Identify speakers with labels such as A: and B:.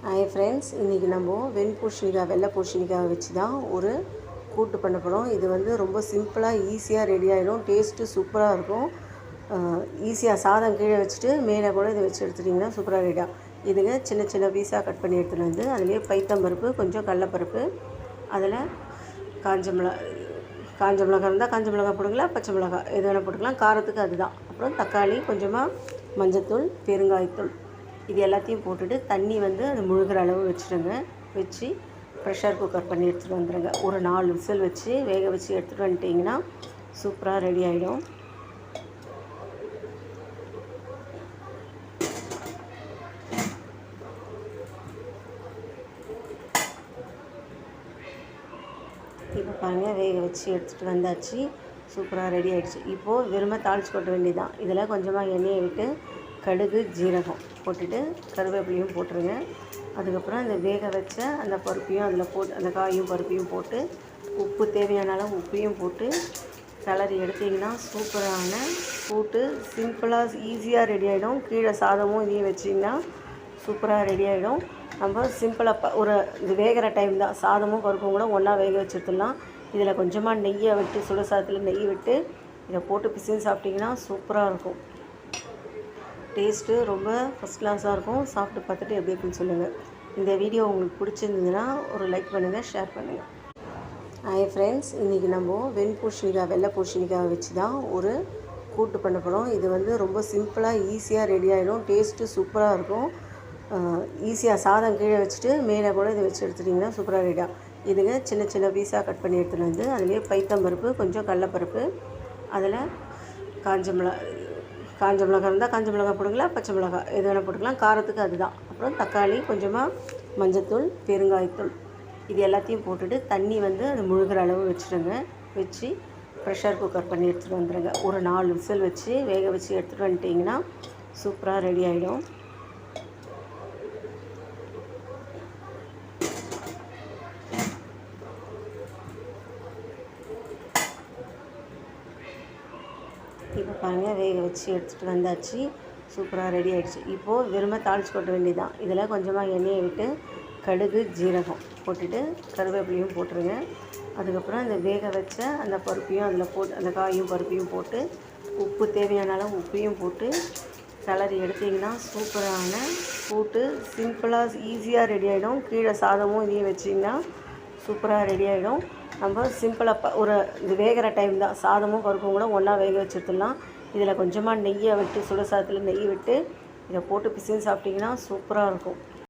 A: Hi friends, இன்றைக்கி நம்ம வெண்பூசணிக்காய் வெள்ளை பூசணிக்காய் வச்சு தான் ஒரு கூட்டு பண்ண போகிறோம். இது வந்து ரொம்ப சிம்பிளாக ஈஸியாக ரெடி ஆகிடும். டேஸ்ட்டு சூப்பராக இருக்கும். ஈஸியாக சாதம் கீழே வச்சுட்டு மேலே கூட இதை வச்சு எடுத்துட்டிங்கன்னா சூப்பராக ரெடியாக. இதுங்க சின்ன சின்ன பீஸாக கட் பண்ணி எடுத்துகிட்டு வந்து அதுலேயே பைத்தம்பருப்பு, கொஞ்சம் கடலப்பருப்பு, அதில் காஞ்ச மிளகாய் இருந்தால் காஞ்ச மிளகாய் போடுங்களா, பச்சை மிளகாய் எது வேணால் போட்டுக்கலாம். காரத்துக்கு அதுதான். அப்புறம் தக்காளி, கொஞ்சமாக மஞ்சத்தூள், பெருங்காயத்தூள், இது எல்லாத்தையும் போட்டுட்டு தண்ணி வந்து அது முழுகிற அளவு வச்சுருங்க. வச்சு ப்ரெஷர் குக்கர் பண்ணி எடுத்துகிட்டு வந்துடுங்க. ஒரு 4 விசில் வச்சு வேக வச்சு எடுத்துகிட்டு வந்துட்டிங்கன்னா சூப்பராக ரெடி ஆகிடும். இப்போ பாருங்கள், வேக வச்சு எடுத்துகிட்டு வந்தாச்சு. சூப்பராக ரெடி ஆகிடுச்சு. இப்போது வெறுமை தாளித்து கொட்ட வேண்டியதுதான். இதில் கொஞ்சமாக எண்ணெயை விட்டு கடுகு, ஜீரகம் போட்டுட்டு கருவேப்பிலையும் போட்டுருங்க. அதுக்கப்புறம் அந்த வேக வச்ச அந்த பருப்பையும் அதில் போட்டு, அந்த காயும் பருப்பையும் போட்டு, உப்பு தேவையான அளவு உப்பையும் போட்டு கிளறி எடுத்திங்கன்னா சூப்பரான கூட்டு சிம்பிளாக ஈஸியாக ரெடி ஆகிடும். கீழே சாதமும் இதையும் வச்சிங்கன்னா சூப்பராக ரெடி ஆகிடும். நம்ம சிம்பிளாக ஒரு இது வேகிற டைம் தான். சாதமும் பருப்பும் கூட ஒன்றா வேக வச்சுருத்துடலாம். இதில் கொஞ்சமாக நெய்யை விட்டு, சுட சாதத்தில் நெய் விட்டு இதை போட்டு பிசைஞ்சு சாப்பிட்டிங்கன்னா சூப்பராக இருக்கும். டேஸ்ட்டு ரொம்ப ஃபஸ்ட் கிளாஸாக இருக்கும். சாப்பிட்டு பார்த்துட்டு எப்படி இருக்குன்னு சொல்லுங்கள். இந்த வீடியோ உங்களுக்கு பிடிச்சிருந்ததுன்னா ஒரு லைக் பண்ணுங்கள், ஷேர் பண்ணுங்கள். ஹாய் ஃப்ரெண்ட்ஸ், இன்றைக்கி நம்ம வெண்பூசணிக்காய் வெள்ளை பூசணிக்காய் வச்சு தான் ஒரு கூட்டு பண்ண போகிறோம். இது வந்து ரொம்ப சிம்பிளாக ஈஸியாக ரெடி ஆகிடும். டேஸ்ட்டு சூப்பராக இருக்கும். ஈஸியாக சாதம் கீழே வச்சுட்டு மேலே கூட இதை வச்சு எடுத்துட்டிங்கன்னா சூப்பராக ரெடியாக. இதுங்க சின்ன சின்ன பீஸாக கட் பண்ணி எடுத்துகிட்டு வந்து அதுலேயே பைத்தம்பருப்பு, கொஞ்சம் கடலப்பருப்பு, அதில் காஞ்ச மிளகாய் இருந்தால் காஞ்ச மிளகாய் போடுங்களா, பச்சை மிளகாய் எது வேணால் போட்டுக்கலாம். காரத்துக்கு அதுதான். அப்புறம் தக்காளி, கொஞ்சமாக மஞ்சத்தூள், பெருங்காயத்தூள், இது எல்லாத்தையும் போட்டுட்டு தண்ணி வந்து அது முழுகிற அளவு வச்சுருங்க. வச்சு ப்ரெஷர் குக்கர் பண்ணி எடுத்துகிட்டு வந்துடுங்க. ஒரு 4 விசில் வச்சு வேக வச்சு எடுத்துகிட்டு வந்துட்டிங்கன்னா சூப்பராக ரெடி ஆகிடும். இப்போ பாருங்கள், வேக வச்சு எடுத்துகிட்டு வந்தாச்சு. சூப்பராக ரெடி ஆகிடுச்சு. இப்போது வெறுமை தாளித்து கொட்ட வேண்டியதுதான். இதில் கொஞ்சமாக எண்ணெயை விட்டு கடுகு, ஜீரகம் போட்டுட்டு கருவேப்பிலையும் போட்டுருங்க. அதுக்கப்புறம் அந்த வேக வச்ச அந்த பருப்பையும் அதில் போட்டு, அந்த காயும் பருப்பையும் போட்டு, உப்பு தேவையான அளவு உப்பையும் போட்டு கிளறி எடுத்திங்கன்னா சூப்பரான கூட்டு சிம்பிளாக ஈஸியாக ரெடி ஆகிடும். கீழே சாதமும் இதையும் வச்சிங்கன்னா சூப்பராக ரெடி ஆகிடும். நம்ம சிம்பிளாக ஒரு இது வேகிற டைம் தான். சாதமும் பருப்பும் கூட ஒன்றா வேக வச்சுருத்துடலாம். இதில் கொஞ்சமாக நெய்யை விட்டு, சுட சாதத்தில் நெய் விட்டு இதை போட்டு பிசைஞ்சு சாப்பிட்டிங்கன்னா சூப்பராக இருக்கும்.